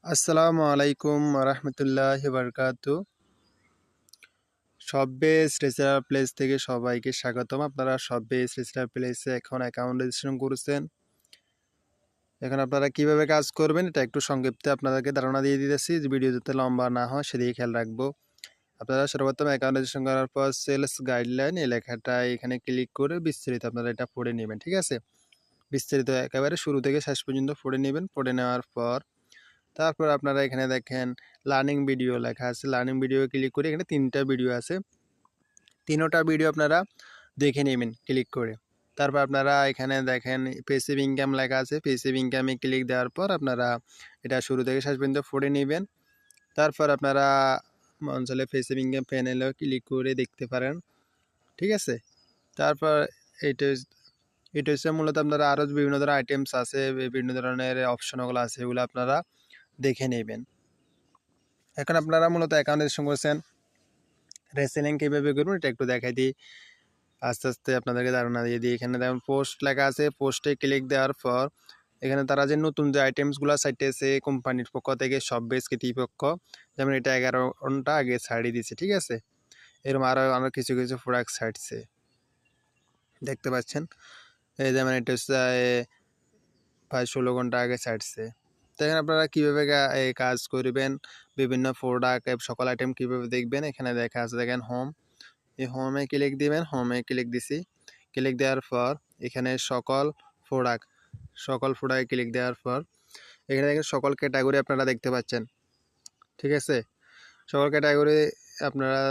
আসসালামু আলাইকুম রহমতুল্লাহি বারকাতু। শপবেস রেজিস্টার প্লেস থেকে সবাইকে স্বাগতম। আপনারা শপবেস রেজিস্টার প্লেসে এখন অ্যাকাউন্ট রেজিস্ট্রেশন করেছেন। এখন আপনারা কিভাবে কাজ করবেন এটা একটু সংক্ষিপ্তে আপনাদেরকে ধারণা দিয়ে দিতেছি, যে ভিডিও যাতে লম্বা না হয় সেদিকে খেয়াল রাখবো। আপনারা সর্বপ্রথম অ্যাকাউন্ট রেজিস্ট্রেশন করার পর সেলস গাইডলাইন এই লেখাটা এখানে ক্লিক করে বিস্তারিত আপনারা এটা পড়ে নেবেন। ঠিক আছে, বিস্তারিত একেবারে শুরু থেকে শেষ পর্যন্ত পড়ে নেবেন। পড়ে নেওয়ার পর তারপর আপনারা এখানে দেখেন লার্নিং ভিডিও লেখা আছে। লার্নিং ভিডিও ক্লিক করে এখানে 3টা ভিডিও আছে, 3টা ভিডিও আপনারা দেখে নেবেন ক্লিক করে। তারপর আপনারা এখানে দেখেন প্যাসিভ ইনকাম লেখা আছে। প্যাসিভ ইনকামে ক্লিক দেওয়ার পর আপনারা এটা শুরু থেকে শেষ পর্যন্ত পড়ে নেবেন। তারপর আপনারা অঞ্চলে প্যাসিভ ইনকাম প্যানেলেও ক্লিক করে দেখতে পারেন। ঠিক আছে, তারপর এটা এটা হচ্ছে মূলত আপনারা আরও বিভিন্ন ধরনের আইটেমস আছে, বিভিন্ন ধরনের অপশনগুলো আছে, এগুলো আপনারা দেখে নেবেন। এখন আপনারা মূলত অ্যাকাউন্ট রেজিস্ট্রেশন করেছেন, রেসেলিং কীভাবে করবেন এটা একটু দেখাই দিই, আস্তে আস্তে আপনাদেরকে ধারণা দিয়ে দিই। এখানে দেখুন পোস্ট লেখা আছে, পোস্টে ক্লিক দেওয়ার পর এখানে তারা যে নতুন যে আইটেমসগুলো ছাড়তেছে কোম্পানির পক্ষ থেকে, শপবেস কর্তৃপক্ষ, যেমন এটা 11 ঘন্টা আগে ছাড়িয়ে দিচ্ছে। ঠিক আছে, এরকম আরও কিছু কিছু প্রোডাক্ট ছাড়ছে দেখতে পাচ্ছেন। এই যেমন এটা হচ্ছে 16 ঘন্টা আগে ছাড়ছে। তো এখানে আপনারা কীভাবে কাজ করবেন, বিভিন্ন প্রোডাক্ট সকল আইটেম কীভাবে দেখবেন এখানে দেখা আছে। দেখেন হোম, এই হোমে ক্লিক দিবেন। হোমে ক্লিক দিছি, ক্লিক দেওয়ার পর এখানে সকল প্রোডাক্টে ক্লিক দেওয়ার পর এখানে দেখেন সকল ক্যাটাগরি আপনারা দেখতে পাচ্ছেন। ঠিক আছে, সকল ক্যাটাগরি আপনারা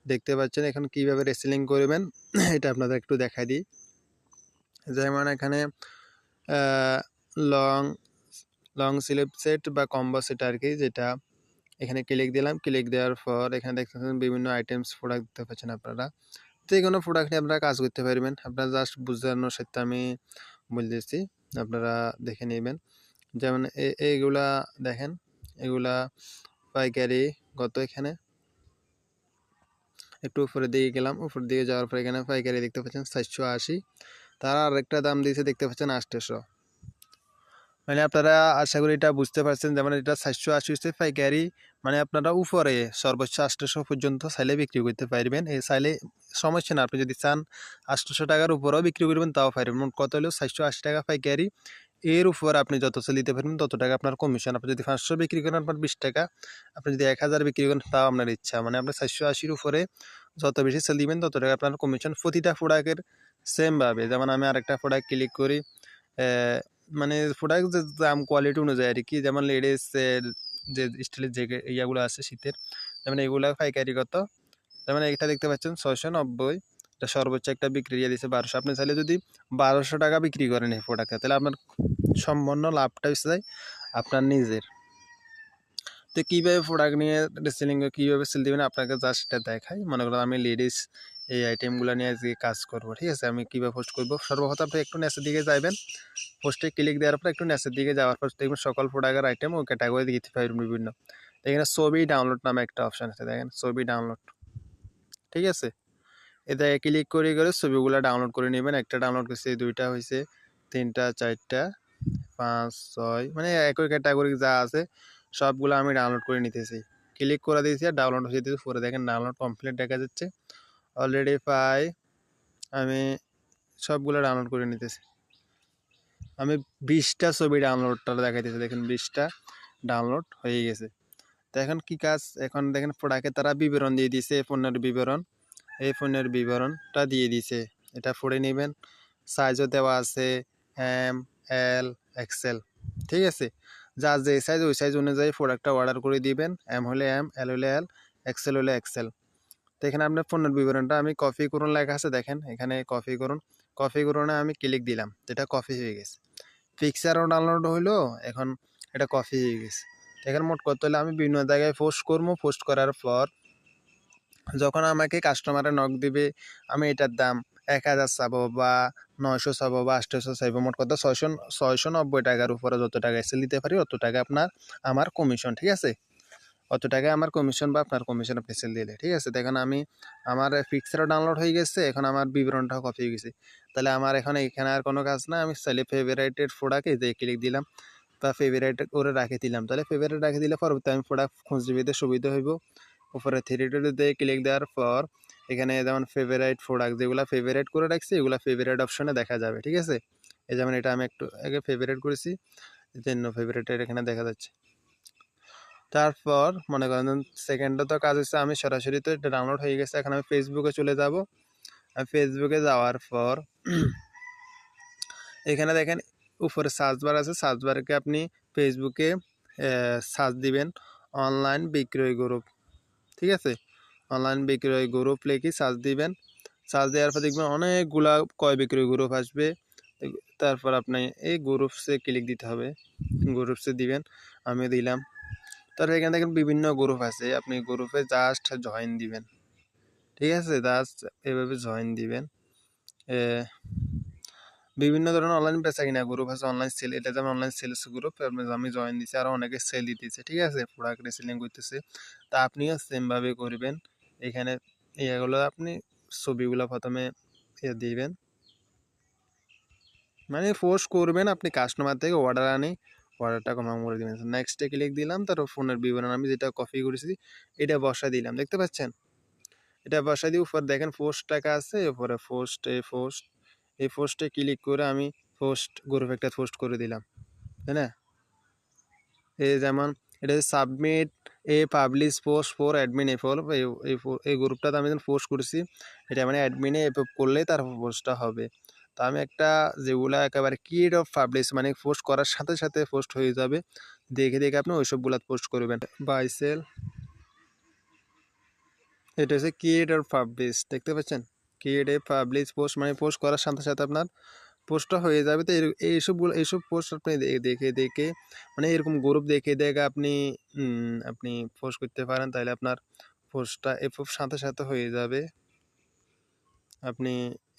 দেখতে পাচ্ছেন। এখন কীভাবে রেসেলিং করবেন এটা আপনাদের একটু দেখাই দিই। যেমন এখানে লং স্লিভ সেট বা কম্বো সেট আর কি, যেটা এখানে ক্লিক দিলাম। ক্লিক দেওয়ার পর এখানে দেখতে পাচ্ছেন বিভিন্ন আইটেমস প্রোডাক্ট দেখতে পাচ্ছেন আপনারা। যে কোনো প্রোডাক্ট নিয়ে আপনারা কাজ করতে পারবেন। আপনারা জাস্ট বোঝানোর সাথে আমি বলতেছি, আপনারা দেখে নেবেন। যেমন এইগুলা দেখেন, এগুলা পাইকারি কত, এখানে একটু উপরের দিকে গেলাম, উপরের দিকে যাওয়ার পর এখানে পাইকারি দেখতে পাচ্ছেন 480। তারা আরেকটা দাম দিয়েছে দেখতে পাচ্ছেন 800। মানে আপনারা আশা করি এটা বুঝতে পারছেন। যেমন এটা 480 হচ্ছে পাইকারি, মানে আপনারা উপরে সর্বোচ্চ 800 পর্যন্ত চাইলে বিক্রি করতে পারবেন। এই চাইলে সমস্যা না, আপনি যদি চান 800 টাকার উপরেও বিক্রি করবেন তাও পারবেন। মোট কত হলেও 480 টাকা পাইকারি, এর উপর আপনি যত সেল দিতে পারবেন তত টাকা আপনার কমিশন। আপনি যদি 500 বিক্রি করেন আপনার 20 টাকা, আপনি যদি 1000 বিক্রি করেন তাও আপনার ইচ্ছা। মানে আপনি 480-র উপরে যত বেশি সেল দিবেন তত টাকা আপনার কমিশন। প্রতিটা প্রোডাক্টের সেমভাবে, যেমন আমি আরেকটা প্রোডাক্ট ক্লিক করি, মানে প্রোডাক্ট যে দাম কোয়ালিটি অনুযায়ী আর কি। যেমন লেডিসের যে স্টিলের যে ইয়াগুলো আছে শীতের, যেমন এগুলো পাইকারি কত, যেমন এটা দেখতে পাচ্ছেন 690। এটা সর্বোচ্চ একটা বিক্রি দিয়ে দিচ্ছে 1200। আপনি চাইলে যদি 1200 টাকা বিক্রি করেন এই প্রোডাক্টটা, তাহলে আপনার সম্পূর্ণ লাভটা হচ্ছে যায় আপনার নিজের। তো কীভাবে প্রোডাক্ট নিয়ে রিসেলিং কীভাবে সেল দেবেন আপনাকে জাস্ট সেটা দেখাই। মনে করেন আমি লেডিস এই আইটেমগুলো নিয়ে আজকে কাজ করব। ঠিক আছে, আমি কীভাবে পোস্ট করব, সর্বপ্রথম আপনি একটু নিচের দিকে যাবেন। পোস্টে ক্লিক দেওয়ার পর একটু নিচের দিকে যাওয়ার পর দেখবেন সকল প্রোডাক্টের আইটেম ও ক্যাটাগরি দিতে পারবেন বিভিন্ন। এখানে ছবি ডাউনলোড নামে একটা অপশান আছে, দেখেন ছবি ডাউনলোড। ঠিক আছে, এতে ক্লিক করে করে ছবিগুলো ডাউনলোড করে নেবেন। একটা ডাউনলোড করছে, 2টা হয়েছে, 3টা, 4টা, 5, 6, মানে একই ক্যাটাগরি যা আছে সবগুলো আমি ডাউনলোড করে নিতেছি। ক্লিক করে দিয়েছি আর ডাউনলোড হয়ে দিয়েছি। পরে দেখেন ডাউনলোড কমপ্লিট দেখা যাচ্ছে। অলরেডি আমি সবগুলো ডাউনলোড করে নিতেছি। আমি 20টা ছবি ডাউনলোডটা দেখাইতেছি, দেখেন 20টা ডাউনলোড হয়ে গেছে। তো এখন কী কাজ, এখন দেখেন প্রোডাক্টে তারা বিবরণ দিয়ে দিয়েছে, পণ্যের বিবরণ, এই পণ্যের বিবরণটা দিয়ে দিয়েছে। এটা পড়ে নেবেন। সাইজও দেওয়া আছে এম, এল, এক্সেল। ঠিক আছে, যার যে সাইজ ওই সাইজ অনুযায়ী প্রোডাক্টটা অর্ডার করে দিবেন। এম হলে এম, এল হলে এল, এক্সেল হলে এক্সেল। তো এখানে আপনার পণ্যের বিবরণটা আমি কপি করুন লেখা আছে, দেখেন এখানে কপি করুন। কপি করুনে আমি ক্লিক দিলাম, এটা কপি হয়ে গেছে। পিকচারও ডাউনলোড হইলো, এখন এটা কপি হয়ে গেছে। এখন মোট করতে হলে আমি বিভিন্ন জায়গায় পোস্ট করবো। পোস্ট করার পর যখন আমাকে কাস্টমারে নক দিবে, আমি এটার দাম 1000 চাবো বা 900 চাবো বা 800 চাইবো, মোট কথা 690 টাকার উপরে যত টাকা সেল দিতে পারি অত টাকা আমার কমিশন। ঠিক আছে, অত টাকা আমার কমিশন বা আপনার কমিশন আপনি সেল দিলে। ঠিক আছে, দেখেন আমার পিকচারও ডাউনলোড হয়ে গেছে, এখন আমার বিবরণটাও কপি হয়ে গেছে। তাহলে আমার এখন এখানে আর কোনো কাজ না, আমি চাইলে ফেভারিটের প্রোডাক্টে যে ক্লিক দিলাম, বা ফেভারিট করে রাখে দিলাম, তাহলে ফেভারিট রাখে দিলে পরবর্তী আমি প্রোডাক্ট খুঁজে পেতে সুবিধা হইব। উপরে থ্রি ডটে ক্লিক দেওয়ার পর এখানে যেমন ফেভারিট প্রোডাক্ট যেগুলো ফেভারিট করে রাখছি এগুলো ফেভারিট অপশনে দেখা যাবে, ঠিক আছে। এই যেমন এটা আমি একটু আগে ফেভারিট করেছি, এই জন্য ফেভারিটের এখানে দেখা যাচ্ছে। তারপর মনে করেন সেকেন্ডে তো কাজ হচ্ছে, আমি সরাসরি তো এটা ডাউনলোড হয়ে গেছে, এখন আমি ফেসবুকে চলে যাব। ফেসবুকে যাওয়ার পর এখানে দেখেন উপরে সার্চ বার আছে, সার্চ বারকে আপনি ফেসবুকে সার্চ দিবেন অনলাইন বিক্রয় গ্রুপ, ঠিক আছে। অনলাইন বিক্রয় গ্রুপ লিখে সার্চ দিবেন। সার্চ দেওয়ার পর দেখবেন অনেকগুলা ক্রয় বিক্রয় গ্রুপ আসবে। তারপর আপনি এই গ্রুপসে ক্লিক দিতে হবে, গ্রুপসে দিবেন, আমি দিলাম। তারপর এখানে দেখেন বিভিন্ন গ্রুপ আছে, আপনি গ্রুপে জাস্ট জয়েন দিবেন, ঠিক আছে। জাস্ট এভাবে জয়েন দিবেন। বিভিন্ন ধরনের অনলাইন বেচা কিনা গ্রুপ আছে, অনলাইন সেল, এটা যেমন অনলাইন সেলস গ্রুপ, আমি জয়েন দিচ্ছি, আরও অনেকে সেল দিতেছে, ঠিক আছে, প্রোডাক্ট রিসেলিং করতেছে। তা আপনিও সেমভাবে করবেন। এখানে এগুলো আপনি ছবিগুলো প্রথমে দিবেন, মানে পোস্ট করবেন, আপনি কাস্টমার থেকে অর্ডার আনি, অর্ডারটা কনফার্ম করে দেবেন। নেক্সটে ক্লিক দিলাম, তারপর ফোনের বিবরণ আমি যেটা কপি করেছি এটা বসা দিলাম, দেখতে পাচ্ছেন। এটা বসা দিয়ে উপর দেখেন পোস্ট টাকা আছে, উপরে এই পোস্টে ক্লিক করে আমি পোস্ট গ্রুপ একটা পোস্ট করে দিলাম, তাই না। এই যেমন এটা সাবমিট এ পাবলিশ পোস্ট ফর অ্যাডমিন এফল, এই গ্রুপটাতে আমি যখন পোস্ট করেছি এটা মানে অ্যাডমিনে এপ্রুভ করলে তার পোস্টটা হবে। তো আমি একটা যেগুলো একেবারে ক্রিয়েট অফ পাবলিশ মানে পোস্ট করার সাথে সাথে পোস্ট হয়ে যাবে, দেখে দেখে আপনি ওইসবগুলো পোস্ট করবেন। বাই সেল, এটা হচ্ছে ক্রিয়েট অফ পাবলিশ, দেখতে পাচ্ছেন। ক্রিয়েট এ পাবলিশ পোস্ট মানে পোস্ট করার সাথে সাথে আপনার পোস্টটা হয়ে যাবে। তো এইসব পোস্ট আপনি দেখে দেখে মানে এরকম গ্রুপ দেখে দেখে আপনি পোস্ট করতে পারেন, তাহলে আপনার পোস্টটা এপ্রুভ সাথে সাথে হয়ে যাবে। আপনি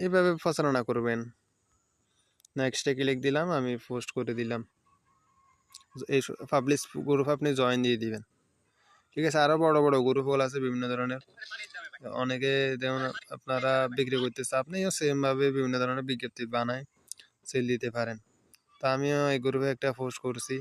এইভাবে প্রচারণা করবেন। নেক্সটে ক্লিক দিলাম, আমি পোস্ট করে দিলাম, এই পাবলিশ গ্রুপ আপনি জয়েন দিয়ে দিবেন, ঠিক আছে। আরও বড় বড় গ্রুপগুলো আছে বিভিন্ন ধরনের, অনেকে যেমন আপনারা বিক্রি করতেছে, আপনিও সেমভাবে বিভিন্ন ধরনের বিজ্ঞপ্তি বানায় সেল দিতে পারেন। তা আমিও এই গ্রুপে একটা পোস্ট করছি।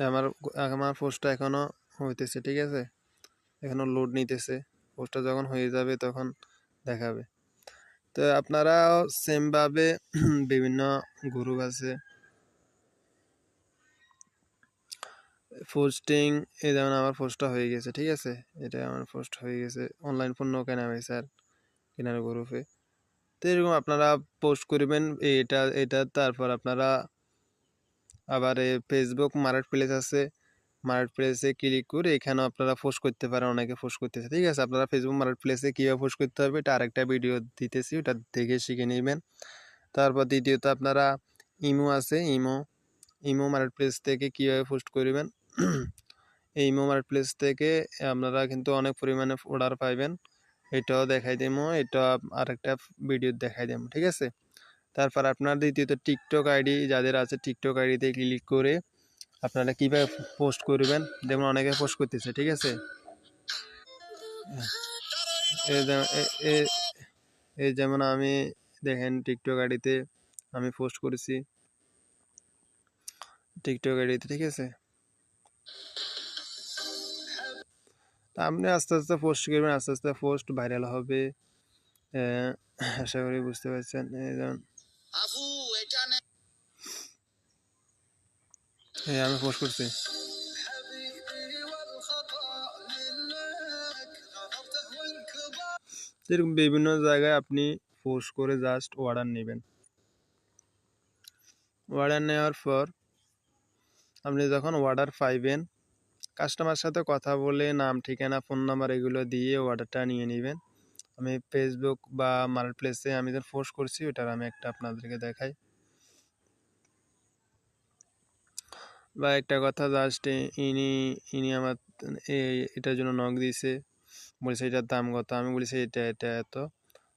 আমার আমার পোস্টটা এখনো হইতেছে, ঠিক আছে, এখনো লোড নিতেছে। পোস্টটা যখন হয়ে যাবে তখন দেখাবে। তো আপনারাও সেমভাবে বিভিন্ন গ্রুপ আছে পোস্টিং, এই যেমন আমার পোস্টটা হয়ে গেছে, ঠিক আছে, এটা আমার পোস্ট হয়ে গেছে অনলাইন পণ্য কেনা হয়েছে আর কেনার গ্রুপে। তো এরকম আপনারা পোস্ট করবেন এটা তারপর আপনারা আবার ফেসবুক মার্কেট প্লেস আছে, মার্কেট প্লেসে ক্লিক করে এখানেও আপনারা পোস্ট করতে পারেন, অনেকে পোস্ট করতেছে, ঠিক আছে। আপনারা ফেসবুক মার্কেট প্লেসে কীভাবে পোস্ট করতে হবে এটা আরেকটা ভিডিও দিতেছি, ওটা দেখে শিখে নেবেন। তারপর দ্বিতীয়ত আপনারা ইমো আছে, ইমো মার্কেট প্লেস থেকে কীভাবে পোস্ট করবেন। এই ইমো মার্কেট প্লেস থেকে আপনারা কিন্তু অনেক পরিমাণে অর্ডার পাইবেন, এটাও দেখাই দেবো, এটা আরেকটা ভিডিও দেখাই দেবো, ঠিক আছে। তারপর আপনার দ্বিতীয়ত টিকটক আইডি যাদের আছে, টিকটক আইডিতে ক্লিক করে আপনারা কীভাবে পোস্ট করবেন, যেমন অনেকে পোস্ট করতেছে, ঠিক আছে। এই যেমন আমি দেখেন টিকটক আইডিতে আমি পোস্ট করেছি, টিকটক আইডিতে, ঠিক আছে। আপনি আস্তে আস্তে পোস্ট করবেন, আস্তে আস্তে পোস্ট ভাইরাল হবে, আশা করি বুঝতে পারছেন। এই যেমন আমি পোস্ট করছি, এরকম বিভিন্ন জায়গায় আপনি পোস্ট করে জাস্ট অর্ডার নেবেন। অর্ডার নেওয়ার পর আপনি যখন অর্ডার পাইবেন কাস্টমার সাথে কথা বলে নাম ঠিকানা ফোন নাম্বার এগুলো দিয়ে অর্ডারটা নিয়ে নেবেন। আমি ফেসবুক বা মার্কেট প্লেসে আমি যখন পোস্ট করছি ওটার আমি একটা আপনাদেরকে দেখাই। বা একটা কথা জাস্ট ইনি আমার এটার জন্য নক দিয়েছে, বলছে এটার দাম কত, আমি বলেছি এটা এত।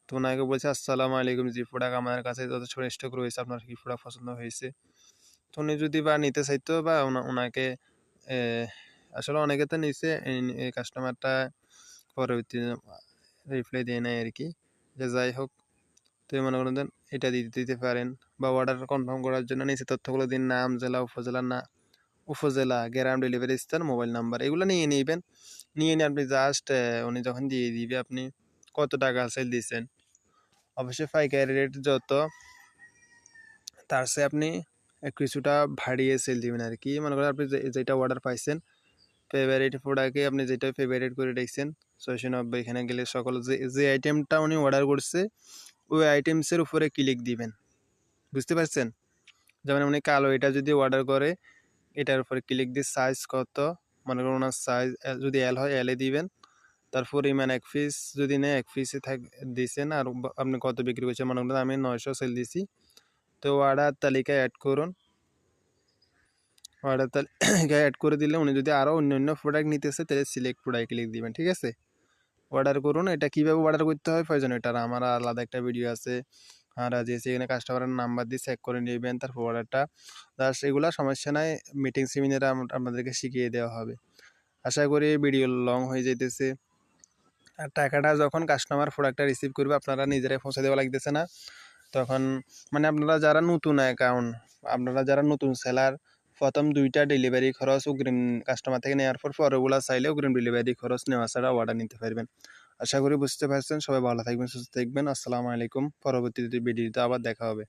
তো ওনাকে বলছে আসসালামু আলাইকুম, জি প্রোডাক্ট আমাদের কাছে যথেষ্ট স্টক রয়েছে, আপনার কি প্রোডাক্ট পছন্দ হয়েছে। তো উনি যদি বা নিতে চাইতো বা ওনাকে আসলে অনেকে তো নিছে, এই কাস্টমারটা পরবর্তী রিপ্লাই দেয় নাই আর কি। যে যাই হোক, তো মনে করেন দেন এটা দিতে দিতে পারেন, বা অর্ডার কনফার্ম করার জন্য নিচে তথ্যগুলো দিন, নাম, জেলা, উপজেলা, গ্রাম, ডেলিভারি স্থান, মোবাইল নাম্বার, এগুলো নিয়ে নিবেন। নিয়ে নিয়ে আপনি জাস্ট উনি যখন দিয়ে দিবে আপনি কত টাকা সেল দিচ্ছেন, অবশ্যই পাইকারি রেট যত তার চেয়ে আপনি কিছুটা ভাড়িয়ে সেল দিবেন আর কি। মনে করেন আপনি যেটা অর্ডার পাইছেন ফেভারিট প্রোডাক্টে, আপনি যেটা ফেভারিট করে রেখেছেন 690, এখানে গেলে সকল যে আইটেমটা উনি অর্ডার করছে ওই আইটেমসের উপরে ক্লিক দিবেন, বুঝতে পারছেন? যেমন উনি কালো এটা যদি অর্ডার করে, এটার উপরে ক্লিক দিয়ে সাইজ কত, মনে করুন ওনার সাইজ যদি এল হয় এলে দিবেন, তার পরিমাণ 1 পিস যদি নেয় 1 পিসে দিয়েছেন, আর আপনি কত বিক্রি করছেন, মনে করেন আমি 900 সেল দিছি, তো অর্ডার তালিকায় অ্যাড করুন। অর্ডার তালিকায় অ্যাড করে দিলে উনি যদি আরও অন্য প্রোডাক্ট নিতেছে তাহলে সিলেক্ট প্রোডাক্ট ক্লিক দিবেন, ঠিক আছে? অর্ডার করুন। এটা কীভাবে অর্ডার করতে হয় প্রয়োজন, এটার আমার আলাদা একটা ভিডিও আছে, আর যেসে এখানে কাস্টমারের নাম্বার দিয়ে চেক করে নেবেন, তারপর অর্ডারটা জাস্ট, এগুলো সমস্যা নাই, মিটিং সেমিনারে আপনাদেরকে শিখিয়ে দেওয়া হবে। আশা করি ভিডিও লং হয়ে যেতেছে। আর টাকাটা যখন কাস্টমার প্রোডাক্টটা রিসিভ করবে আপনারা নিজেরাই পৌঁছে দেওয়া লাগতেছে না, তখন মানে আপনারা যারা নতুন অ্যাকাউন্ট, আপনারা যারা নতুন সেলার, প্রথম 2টা ডেলিভারি খরচ অগ্রিম কাস্টমার থেকে নেওয়ার পর পরেগুলো চাইলে অগ্রিম ডেলিভারি খরচ নেওয়া ছাড়া অর্ডার নিতে পারবেন। আশা করি বুঝতে পারছেন। সবাই ভালো থাকবেন, সুস্থ থাকবেন। আসসালামু আলাইকুম। পরবর্তী ভিডিওতে আবার দেখা হবে।